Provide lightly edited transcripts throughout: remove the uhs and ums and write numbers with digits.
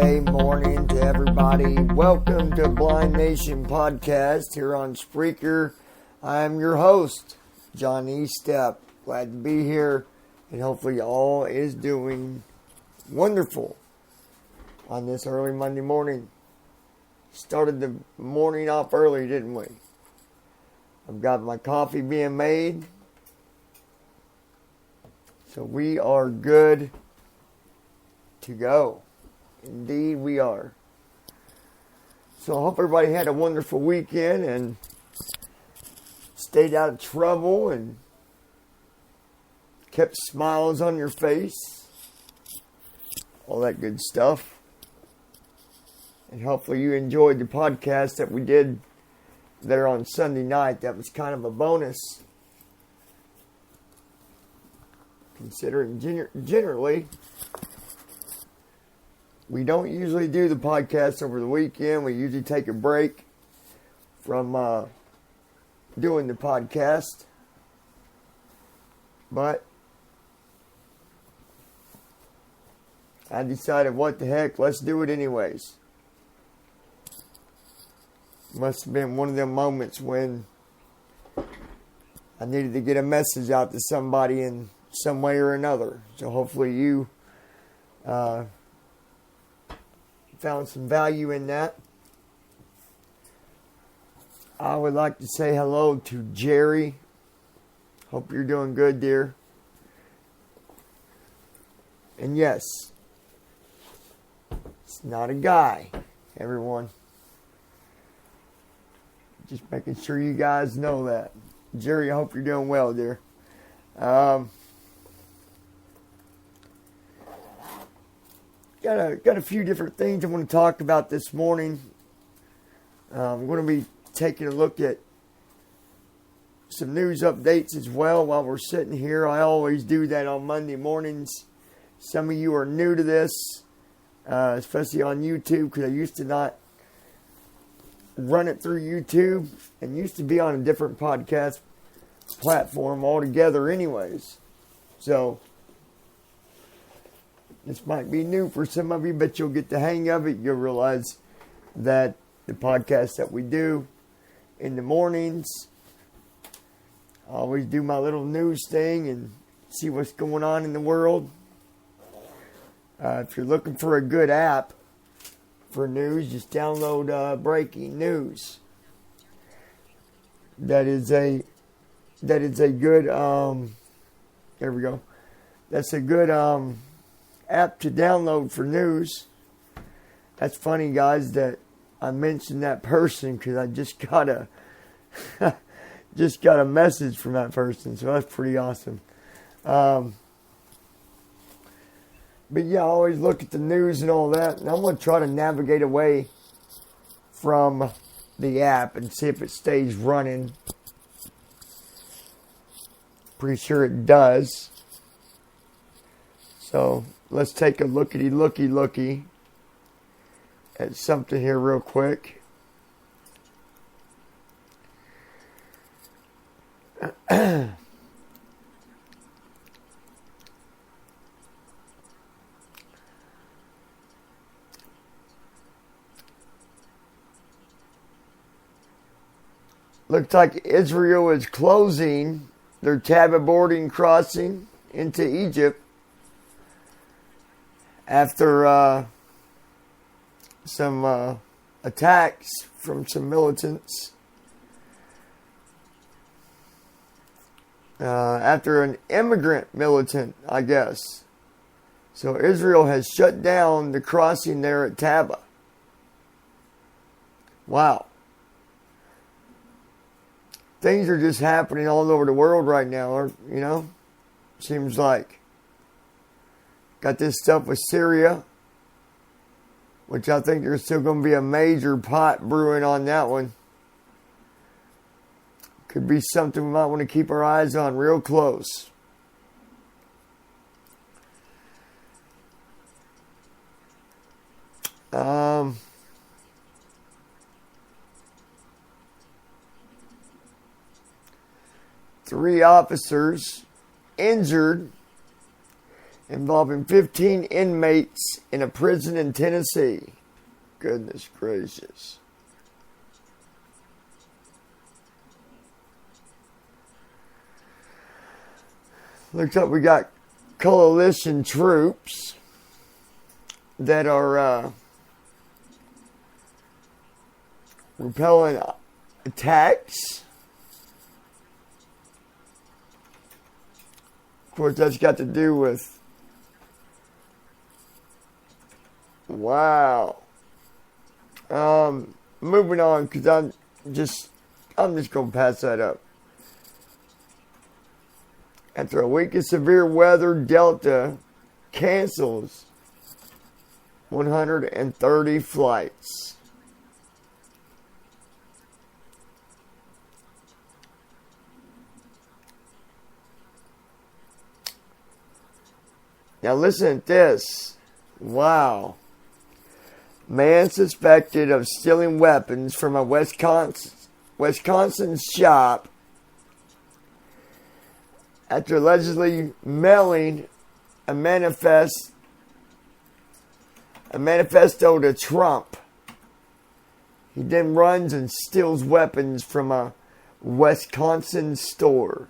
Wednesday morning to everybody. Welcome to BlindNation podcast here on Spreaker. I'm your host, Johnny Stepp. Glad to be here, and hopefully all is doing wonderful on this early Monday morning. Started the morning off early, didn't we? I've got my coffee being made, so we are good to go. Indeed we are. So I hope everybody had a wonderful weekend and stayed out of trouble and kept smiles on your face. All that good stuff. And hopefully you enjoyed the podcast that we did there on Sunday night. That was kind of a bonus, considering generally we don't usually do the podcast over the weekend. We usually take a break from doing the podcast. But I decided, what the heck, let's do it anyways. Must have been one of them moments when I needed to get a message out to somebody in some way or another. So hopefully you found some value in that. I would like to say hello to Jerry. Hope you're doing good, dear. And yes, it's not a guy, everyone. Just making sure you guys know that. Jerry, I hope you're doing well, dear. Got a few different things I want to talk about this morning. I'm going to be taking a look at some news updates as well while we're sitting here. I always do that on Monday mornings. Some of you are new to this, especially on YouTube, because I used to not run it through YouTube and used to be on a different podcast platform altogether anyways. So this might be new for some of you, but you'll get the hang of it. You'll realize that the podcast that we do in the mornings, I always do my little news thing and see what's going on in the world. If you're looking for a good app for news, just download Breaking News. That is a good there we go. That's a good app to download for news. That's funny, guys, that I mentioned that person, because I just got a message from that person, so that's pretty awesome. But yeah, I always look at the news and all that, and I'm going to try to navigate away from the app and see if it stays running. Pretty sure it does. So let's take a looky at something here real quick. Looks like Israel is closing their Taba boarding crossing into Egypt after some attacks from some militants. After an immigrant militant, I guess. So Israel has shut down the crossing there at Taba. Wow. Things are just happening all over the world right now, you know? Seems like. Got this stuff with Syria, which I think there's still going to be a major pot brewing on that one. Could be something we might want to keep our eyes on real close. Three officers injured involving 15 inmates in a prison in Tennessee. Goodness gracious. Looks like we got coalition troops that are repelling attacks. Of course, that's got to do with, wow. Moving on, because I'm just going to pass that up. After a week of severe weather, Delta cancels 130 flights. Now listen to this. Wow. Man suspected of stealing weapons from a Wisconsin shop after allegedly mailing a manifesto to Trump. He then runs and steals weapons from a Wisconsin store.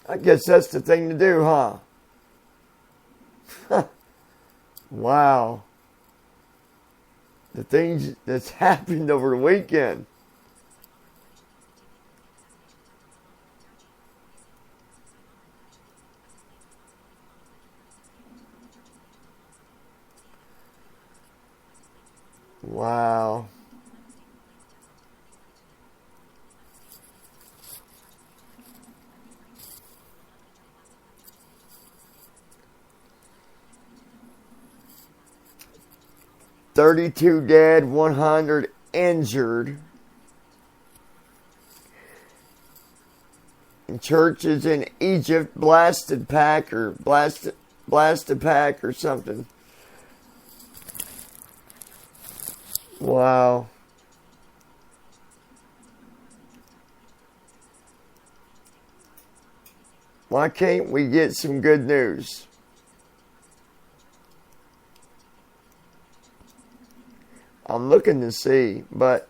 I guess that's the thing to do, huh? Wow. The things that's happened over the weekend. Wow. $32 dead, 100 injured. And churches in Egypt blasted pack or something. Wow. Why can't we get some good news? I'm looking to see, but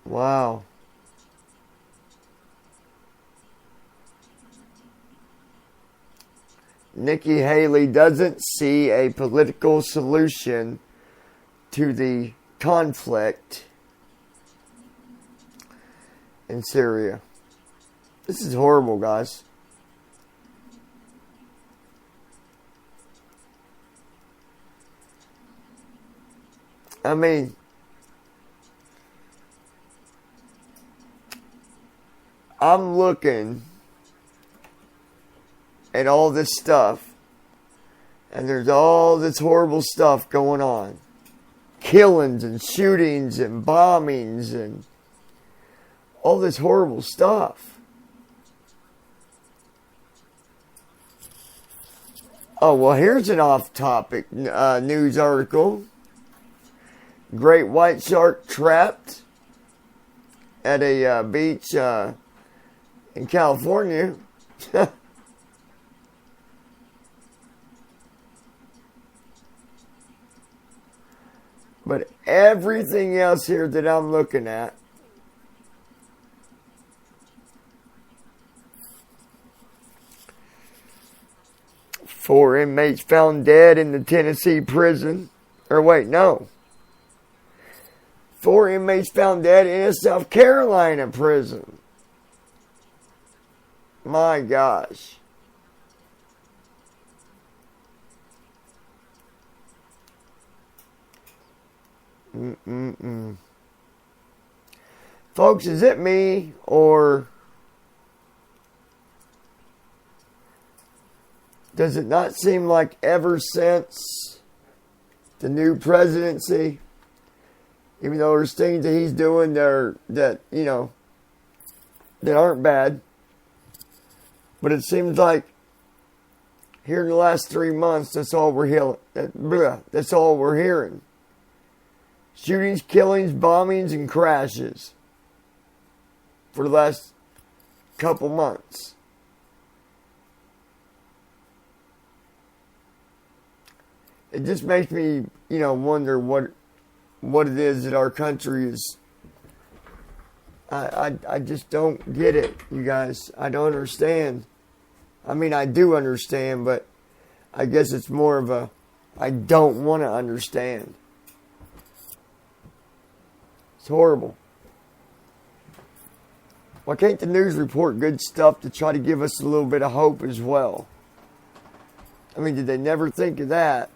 wow. Nikki Haley doesn't see a political solution to the conflict in Syria. This is horrible, guys. I mean, I'm looking at all this stuff, and there's all this horrible stuff going on. Killings and shootings and bombings and all this horrible stuff. Oh, well, here's an off-topic news article. Great white shark trapped at a beach in California. But everything else here that I'm looking at, four inmates found dead in the Tennessee prison. Or wait, no. 4 inmates found dead in a South Carolina prison. My gosh. Folks, is it me, or does it not seem like ever since the new presidency, even though there's things that he's doing there that, you know, that aren't bad, but it seems like here in the last 3 months, that's all we're hearing. That's all we're hearing. shootings, killings, bombings, and crashes for the last couple months. It just makes me, wonder what it is that our country is. I just don't get it, you guys. I don't understand. I mean, I do understand, but I guess it's more of a I don't want to understand. It's horrible. Why can't the news report good stuff to try to give us a little bit of hope as well? I mean, did they never think of that?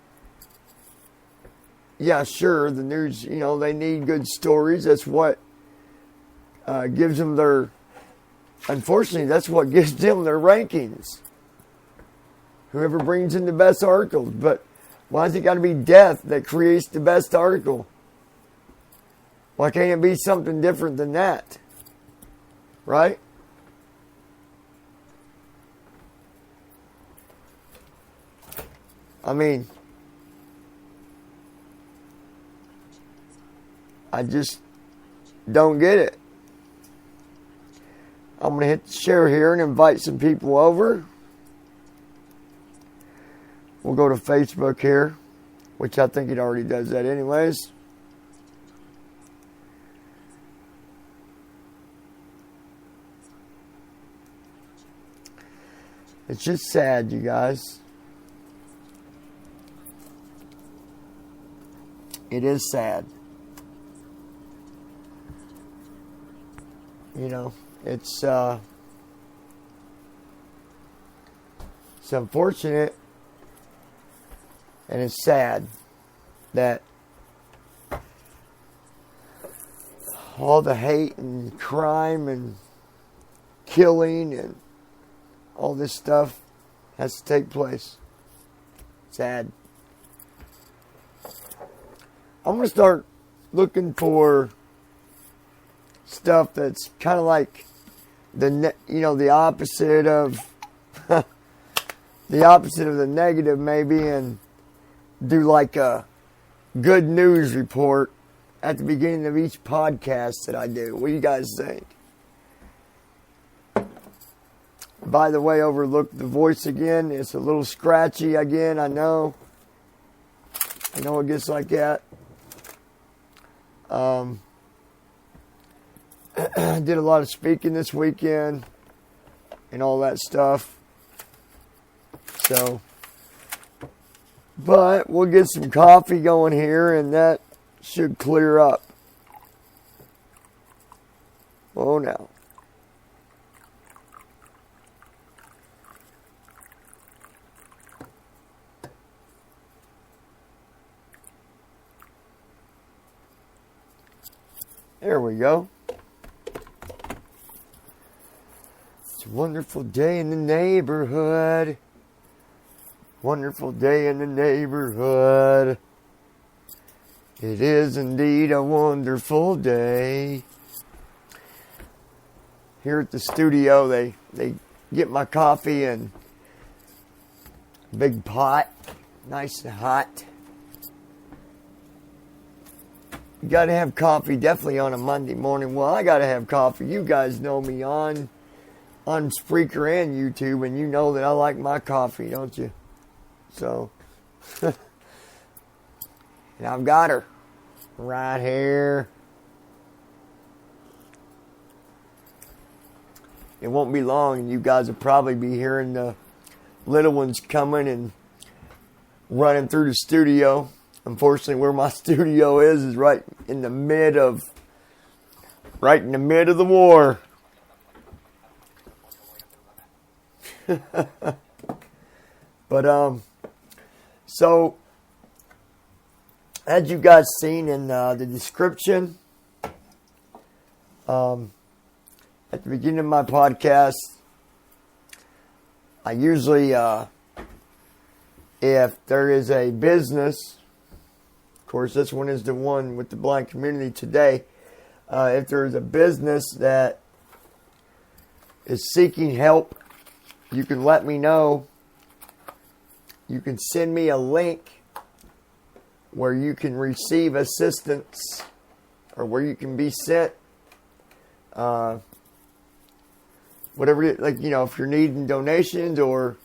Yeah, sure, the news, they need good stories. That's what gives them their... Unfortunately, that's what gives them their rankings. Whoever brings in the best articles. But why has it got to be death that creates the best article? Why can't it be something different than that? Right? I mean, I just don't get it. I'm going to hit share here and invite some people over. We'll go to Facebook here, which I think it already does that anyways. It's just sad, you guys. It is sad. It's unfortunate and it's sad that all the hate and crime and killing and all this stuff has to take place. Sad. I'm going to start looking for stuff that's kind of like the opposite of the opposite of the negative maybe, and do like a good news report at the beginning of each podcast that I do. What do you guys think? By the way, overlook the voice again. It's a little scratchy again, I know. I know it gets like that. I did a lot of speaking this weekend and all that stuff. So, but we'll get some coffee going here and that should clear up. Oh, no. There we go. It's a wonderful day in the neighborhood. Wonderful day in the neighborhood. It is indeed a wonderful day. Here at the studio, they get my coffee in a big pot, nice and hot. You got to have coffee definitely on a Monday morning. Well, I got to have coffee. You guys know me on Spreaker and YouTube, and you know that I like my coffee, don't you? So, and I've got her right here. It won't be long, and you guys will probably be hearing the little ones coming and running through the studio. Unfortunately, where my studio is right in the mid of the war. But so as you guys seen in the description, at the beginning of my podcast, I usually, if there is a business, of course, this one is the one with the blind community today. If there is a business that is seeking help, you can let me know. You can send me a link where you can receive assistance or where you can be sent. Whatever, like, you know, if you're needing donations or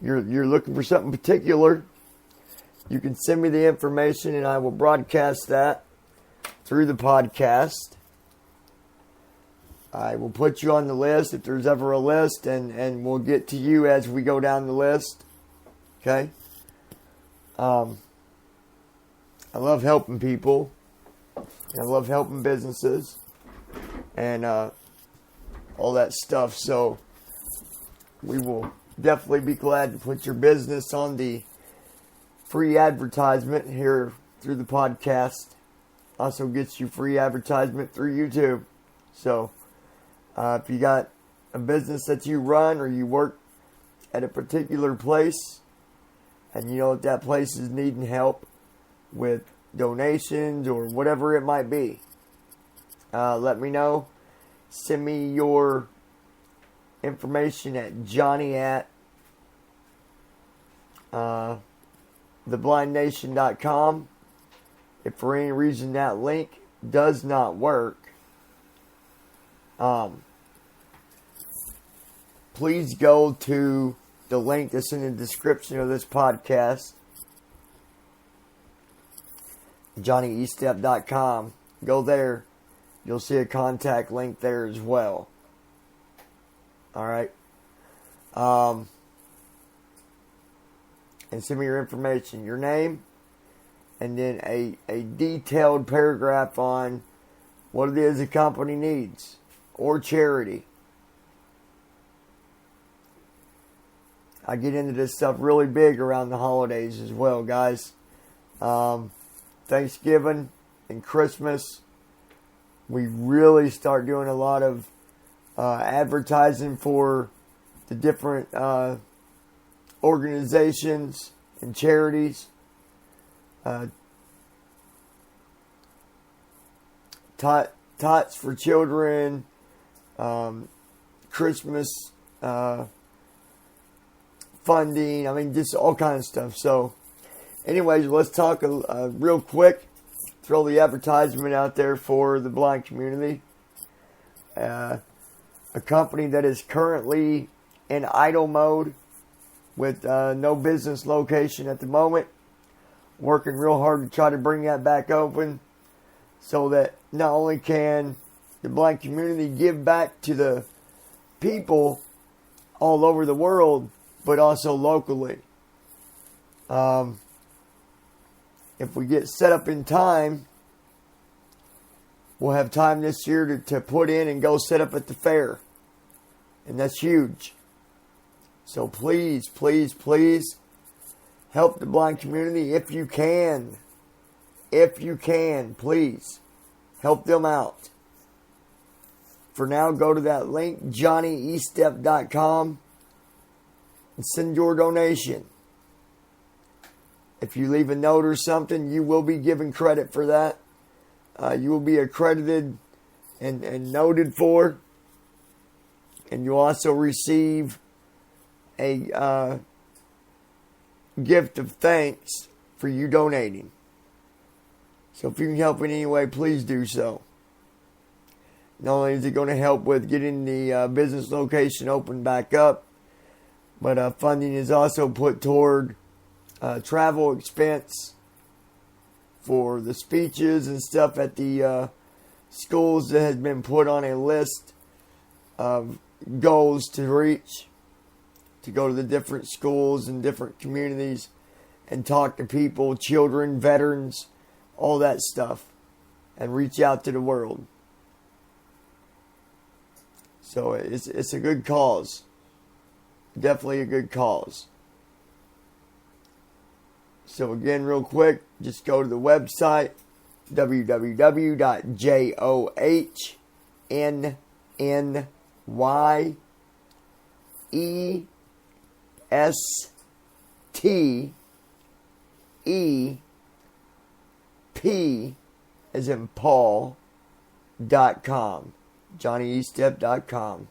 you're looking for something particular, you can send me the information and I will broadcast that through the podcast. I will put you on the list if there's ever a list, and we'll get to you as we go down the list. Okay? I love helping people. I love helping businesses and all that stuff. So we will definitely be glad to put your business on the free advertisement here through the podcast. Also gets you free advertisement through YouTube. So if you got a business that you run or you work at a particular place and you know that place is needing help with donations or whatever it might be, let me know. Send me your information at Johnny at theblindnation.com. If for any reason that link does not work, please go to the link that's in the description of this podcast, JohnnyEstep.com. Go there. You'll see a contact link there as well. Alright. And send me your information, your name, and then a detailed paragraph on what it is the company needs or charity. I get into this stuff really big around the holidays as well, guys. Thanksgiving and Christmas, we really start doing a lot of advertising for the different organizations and charities. Tots for children, Christmas funding. I mean, just all kinds of stuff. So, anyways, let's talk real quick. Throw the advertisement out there for the blind community. A company that is currently in idle mode with no business location at the moment. Working real hard to try to bring that back open so that not only can the blind community give back to the people all over the world, but also locally. If we get set up in time, we'll have time this year to put in and go set up at the fair. And that's huge. So please, please, please help the blind community if you can. If you can, please help them out. For now, go to that link, JohnnyEstep.com, and send your donation. If you leave a note or something, you will be given credit for that. You will be accredited and noted for. And you'll also receive a gift of thanks for you donating. So if you can help in any way, please do so. Not only is it going to help with getting the business location open back up, but funding is also put toward travel expense for the speeches and stuff at the schools that has been put on a list of goals to reach, to go to the different schools and different communities and talk to people, children, veterans, all that stuff, and reach out to the world. So it's a good cause. Definitely a good cause. So again, real quick, just go to the website, JohnnyEstep, as in Paul.com. JohnnyEstep.com.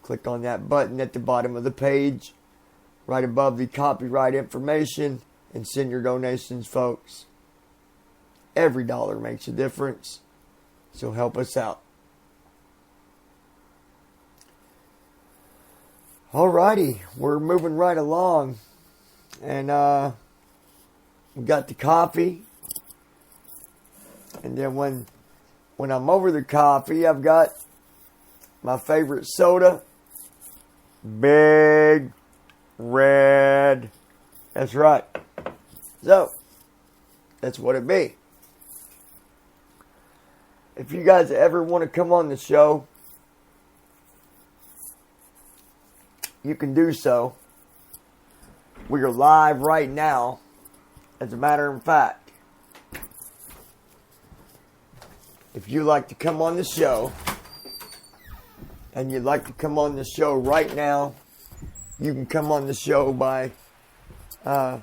Click on that button at the bottom of the page, right above the copyright information, and send your donations, folks. Every dollar makes a difference. So help us out. Alrighty, we're moving right along. And we got the coffee. And then when I'm over the coffee, I've got my favorite soda. Big Red. That's right. So, that's what it be. If you guys ever want to come on the show, you can do so. We are live right now, as a matter of fact. If you like to come on the show, and you'd like to come on the show right now, you can come on the show by, let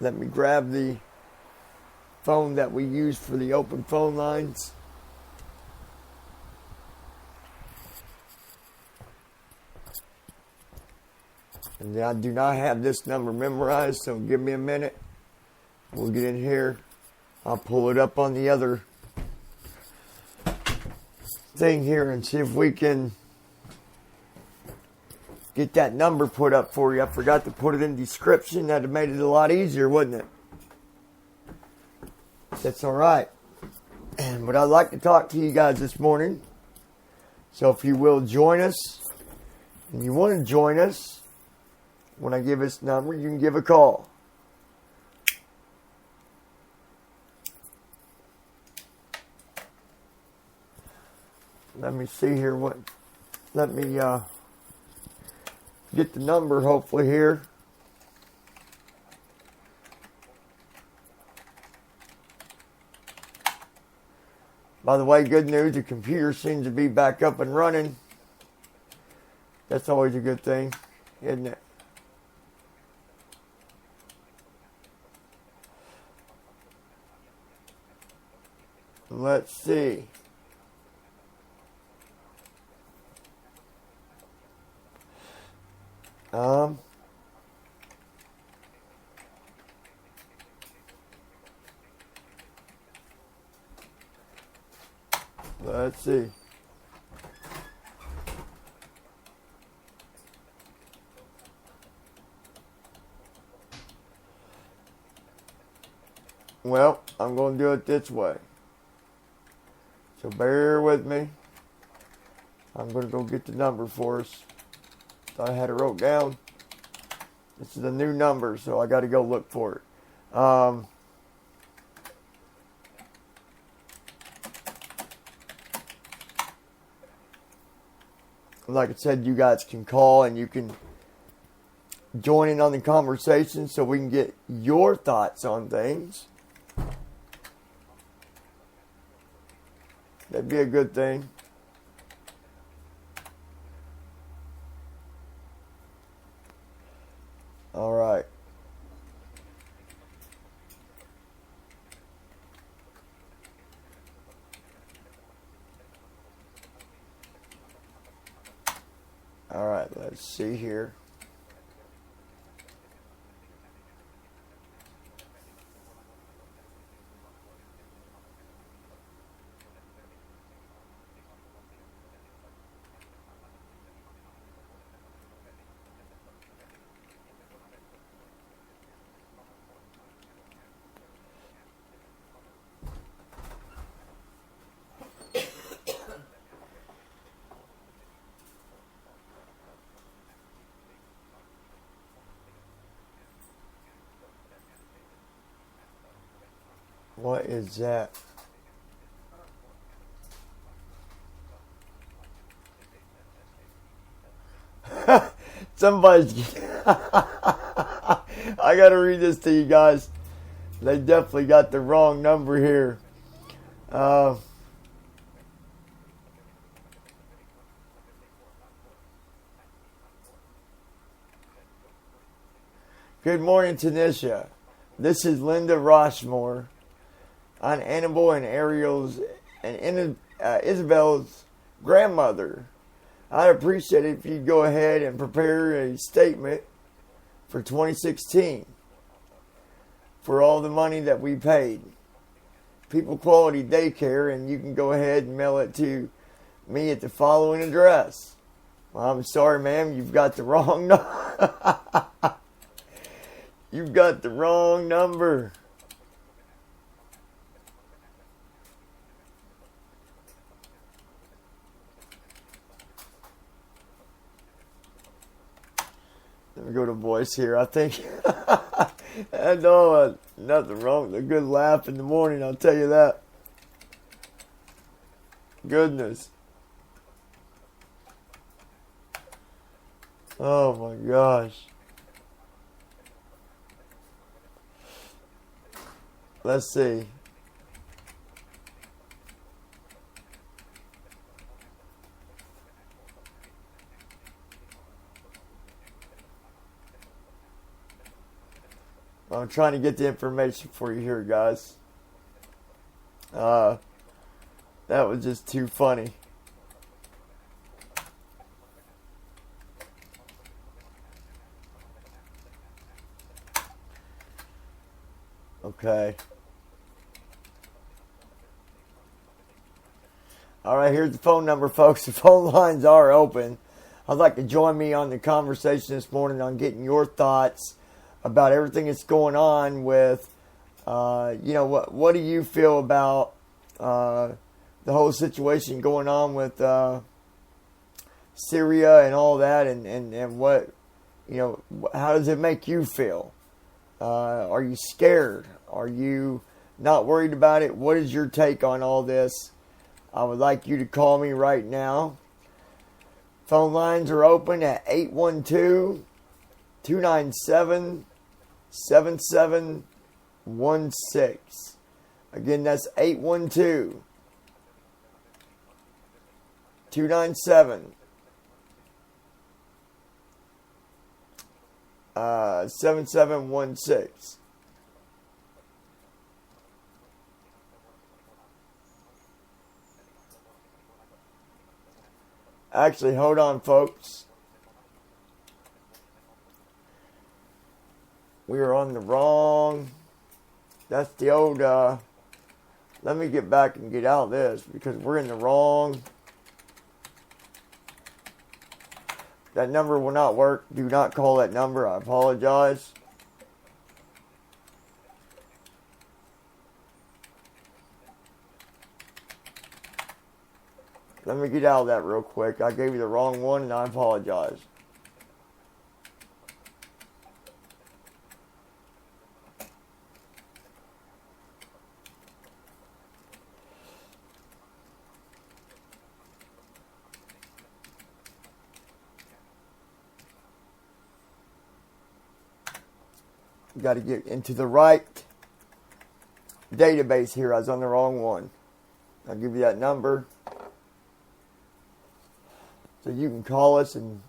me grab the phone that we use for the open phone lines. And I do not have this number memorized, so give me a minute. We'll get in here. I'll pull it up on the other thing here and see if we can get that number put up for you. I forgot to put it in the description. That'd have made it a lot easier, wouldn't it? That's all right. But I'd like to talk to you guys this morning. So if you will join us, and you want to join us, when I give this number, you can give a call. Let me see here let me get the number hopefully here. By the way, good news, the computer seems to be back up and running. That's always a good thing, isn't it? Let's see. Let's see. Well, I'm going to do it this way. So bear with me. I'm going to go get the number for us. I had it wrote down. This is a new number, so I got to go look for it. Like I said, you guys can call and you can join in on the conversation so we can get your thoughts on things. That'd be a good thing. All right. All right, let's see here. What is that? Somebody's... I gotta read this to you guys. They definitely got the wrong number here. Good morning, Tanisha. This is Linda Roshmore. I'm Annabelle and Ariel's and Isabel's grandmother. I'd appreciate it if you'd go ahead and prepare a statement for 2016. for all the money that we paid. People Quality Daycare, and you can go ahead and mail it to me at the following address. Well, I'm sorry, ma'am, you've got the wrong You've got the wrong number. Let me go to voice here. I think I know nothing wrong with a good laugh in the morning, I'll tell you that. Goodness. Oh my gosh. Let's see. I'm trying to get the information for you here, guys. That was just too funny. Okay. All right, here's the phone number, folks. The phone lines are open. I'd like to join me on the conversation this morning on getting your thoughts about everything that's going on with, what do you feel about the whole situation going on with Syria and all that, and what, how does it make you feel? Are you scared? Are you not worried about it? What is your take on all this? I would like you to call me right now. Phone lines are open at 812-297-7716. Again, that's 812-297-7716. Actually, hold on, folks. We are on the wrong. That's the old. Let me get back and get out of this because we're in the wrong. That number will not work. Do not call that number. I apologize. Let me get out of that real quick. I gave you the wrong one and I apologize. Got to get into the right database here. I was on the wrong one. I'll give you that number so you can call us and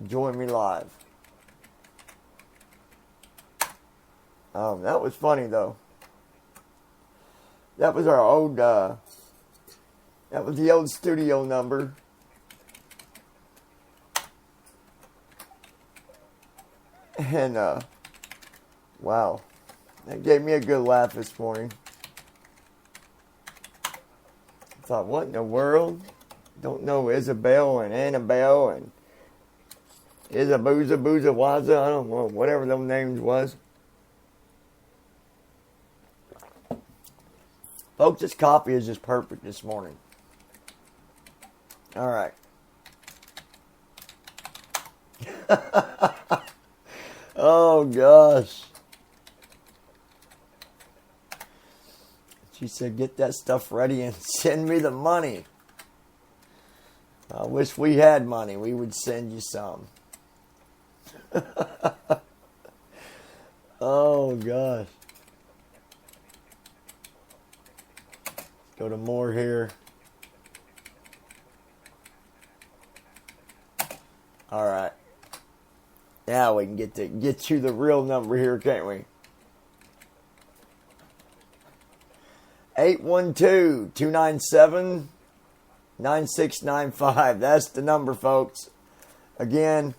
join me live. That was funny though. That was our old. That was the old studio number. And wow, that gave me a good laugh this morning. I thought, what in the world? Don't know Isabel and Annabelle and Isabuza, Booza, Waza. I don't know, whatever them names was. Folks, this coffee is just perfect this morning. All right. Oh, gosh. She said, get that stuff ready and send me the money. I wish we had money. We would send you some. Oh, gosh. Let's go to more here. All right. Now we can get you the real number here, can't we? 812-297-9695. That's the number, folks. Again,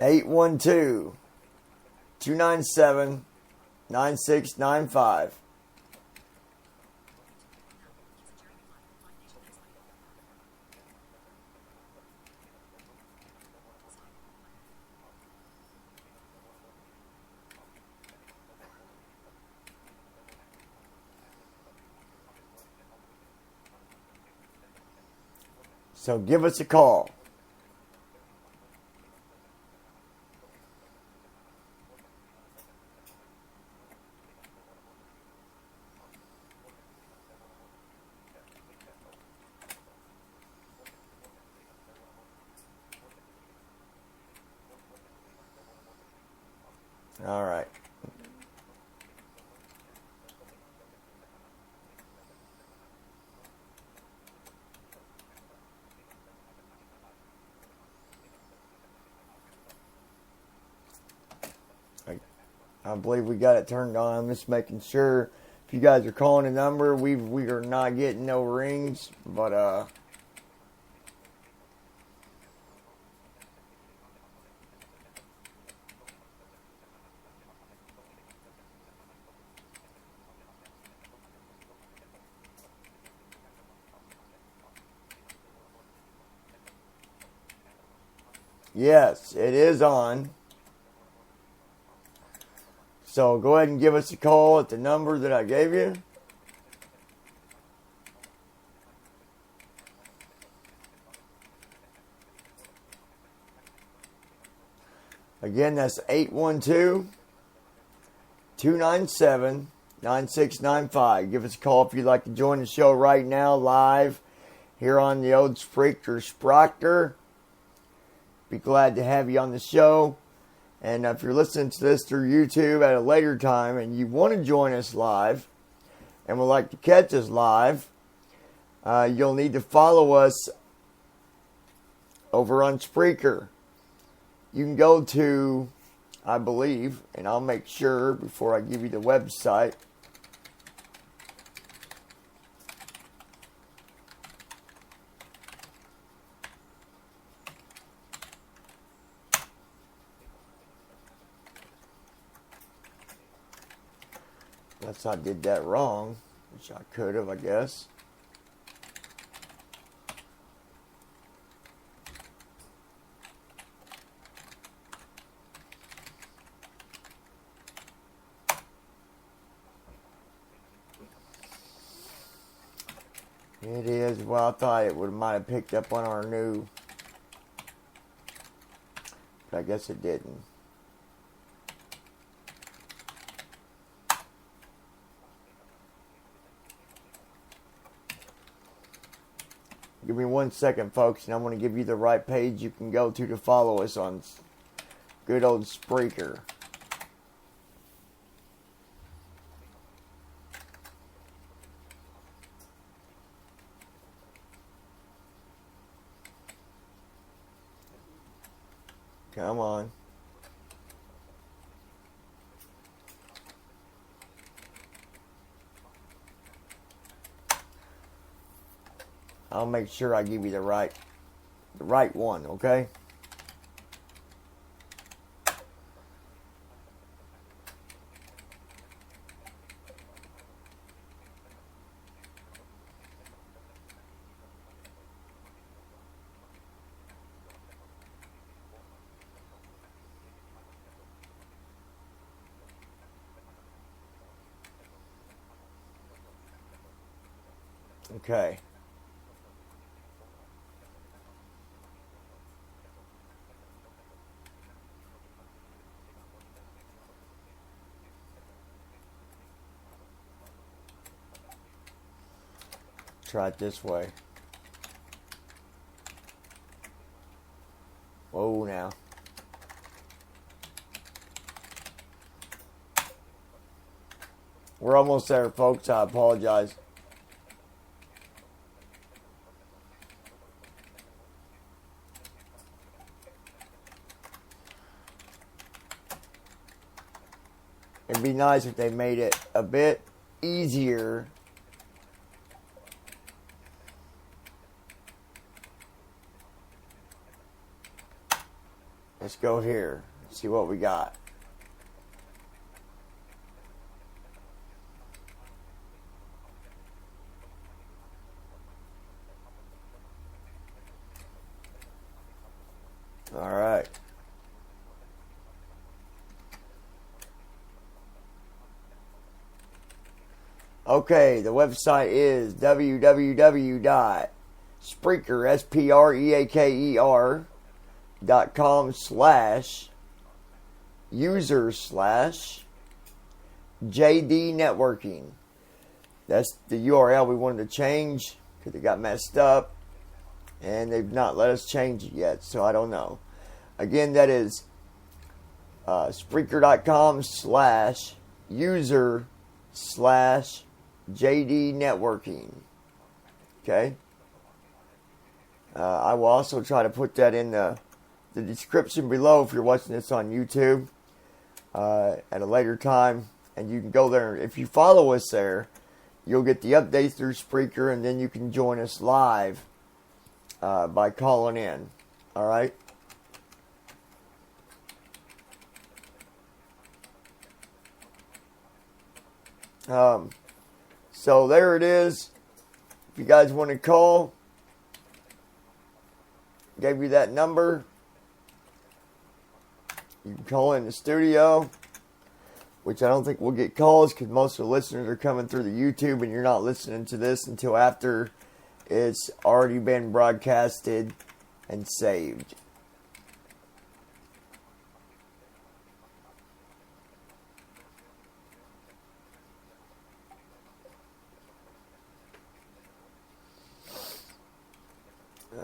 812-297-7616. 297-9695. So give us a call. All right. I believe we got it turned on. I'm just making sure if you guys are calling a number, we are not getting no rings, but yes, it is on. So go ahead and give us a call at the number that I gave you. Again, that's 812-297-9695. Give us a call if you'd like to join the show right now, live, here on the old Spreaker. Be glad to have you on the show. And if you're listening to this through YouTube at a later time and you want to join us live and would like to catch us live, you'll need to follow us over on Spreaker. You can go to, I believe, and I'll make sure before I give you the website. Unless I did that wrong, which I could have, I guess. It is. Well, I thought it might have picked up on our new, but I guess it didn't. Give me 1 second, folks, and I'm going to give you the right page you can go to follow us on good old Spreaker. Come on. I'll make sure I give you the right one, okay? Okay. Try it this way. Whoa, now. We're almost there, folks. I apologize. It'd be nice if they made it a bit easier. Let's go here. See what we got. Okay, the website is www.spreaker.com/user/JD Networking. That's the URL we wanted to change because it got messed up, and they've not let us change it yet, so I don't know. Again, that is Spreaker.com/user/JD Networking. Okay. I will also try to put that in the description below if you're watching this on YouTube at a later time, and you can go there. If you follow us there, you'll get the updates through Spreaker, and then you can join us live by calling in. All right. So there it is. If you guys want to call, gave you that number. You can call in the studio, which I don't think we'll get calls because most of the listeners are coming through the YouTube, and you're not listening to this until after it's already been broadcasted and saved.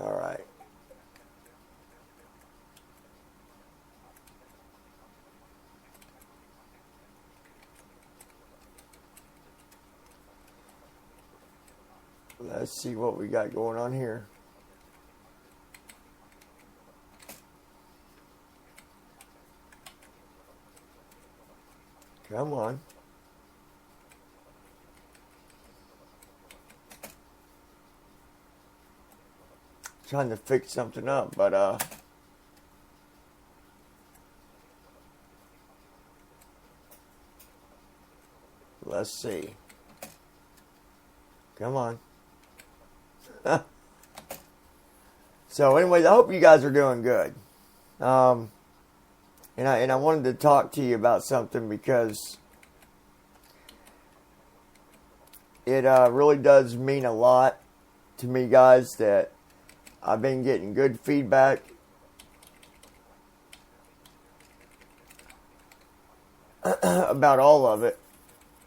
All right. Let's see what we got going on here. Come on. Trying to fix something up, but let's see. Come on. So anyways, I hope you guys are doing good. And I wanted to talk to you about something because it really does mean a lot to me, guys, that I've been getting good feedback about all of it,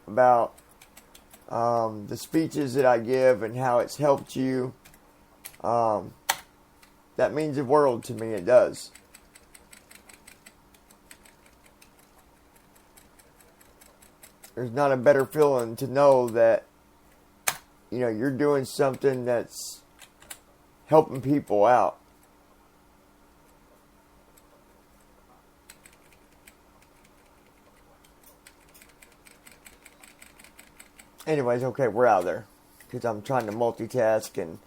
about the speeches that I give and how it's helped you. That means the world to me. It does. There's not a better feeling to know that, you know, you're doing something that's helping people out. Anyways, okay, we're out there because I'm trying to multitask and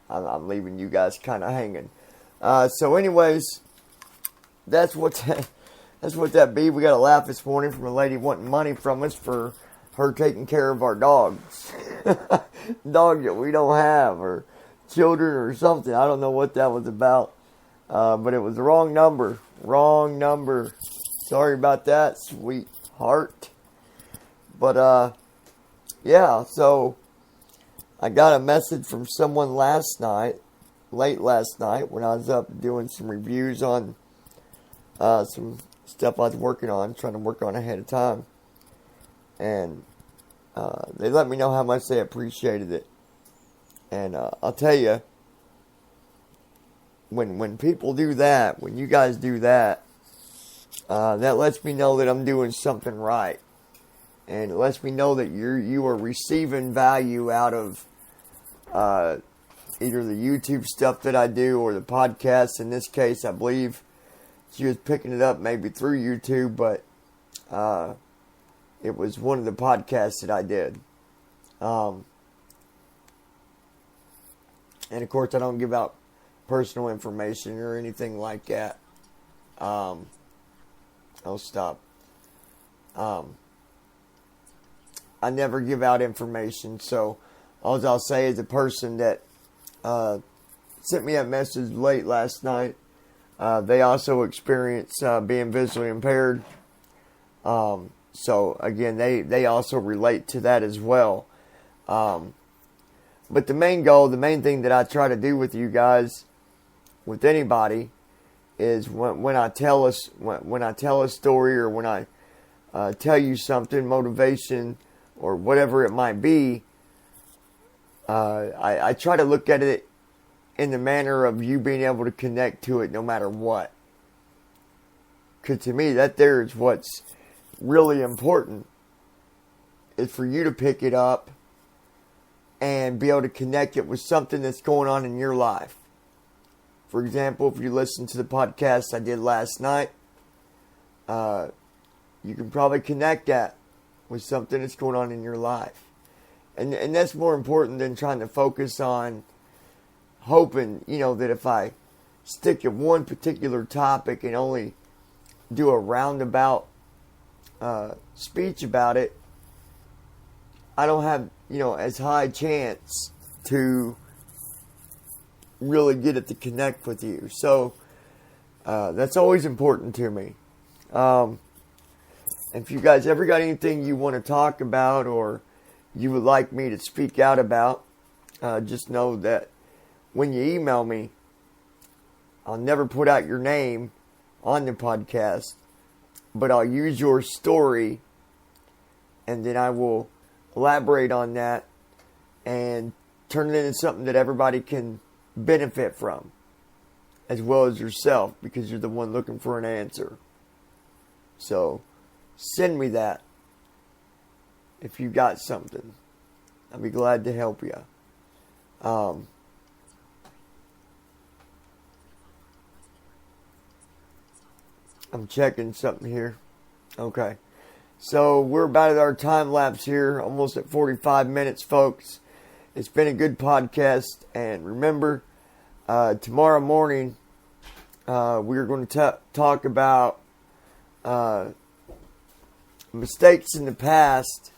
I'm leaving you guys kind of hanging. So, anyways, that's what that be. We got a laugh this morning from a lady wanting money from us for her taking care of our dogs, dog that we don't have, or children or something. I don't know what that was about, but it was the wrong number. Wrong number. Sorry about that, sweetheart. But yeah. So I got a message from someone late last night, when I was up doing some reviews on some stuff I was working on, trying to work on ahead of time, and they let me know how much they appreciated it. And I'll tell you, when people do that, when you guys do that, that lets me know that I'm doing something right, and it lets me know that you are receiving value out of either the YouTube stuff that I do or the podcast. In this case, I believe she was picking it up maybe through YouTube, but it was one of the podcasts that I did. And of course, I don't give out personal information or anything like that. I'll stop. I never give out information, so all I'll say is the person that sent me that message late last night, they also experience being visually impaired. So again, they also relate to that as well. But the main goal, the main thing that I try to do with you guys, with anybody, is when I tell a story, or when I tell you something, motivation, or whatever it might be, I try to look at it in the manner of you being able to connect to it no matter what. Because to me, that there is what's really important, is for you to pick it up and be able to connect it with something that's going on in your life. For example, if you listen to the podcast I did last night, you can probably connect that with something that's going on in your life. And that's more important than trying to focus on hoping, that if I stick at one particular topic and only do a roundabout speech about it, I don't have, as high a chance to really get it to connect with you. So that's always important to me. If you guys ever got anything you want to talk about, or you would like me to speak out about, just know that when you email me, I'll never put out your name on the podcast, but I'll use your story, and then I will elaborate on that and turn it into something that everybody can benefit from, as well as yourself, because you're the one looking for an answer. So send me that if you got something. I'll be glad to help you. I'm checking something here. Okay. So we're about at our time lapse here, almost at 45 minutes, folks. It's been a good podcast. And remember, tomorrow morning, we're going to talk about mistakes in the past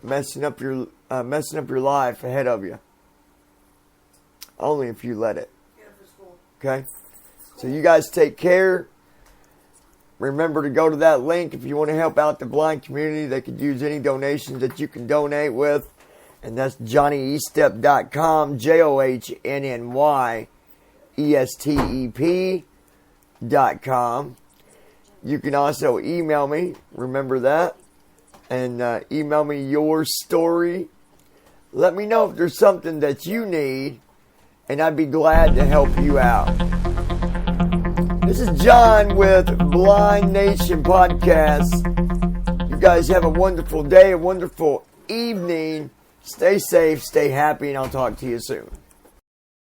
messing up your life ahead of you. Only if you let it. Okay? So you guys take care. Remember to go to that link if you want to help out the blind community. They could use any donations that you can donate with. And that's JohnnyEstep.com. JohnnyEstep.com. You can also email me. Remember that. And email me your story. Let me know if there's something that you need, and I'd be glad to help you out. This is John with BlindNation Podcast. You guys have a wonderful day, a wonderful evening. Stay safe, stay happy, and I'll talk to you soon.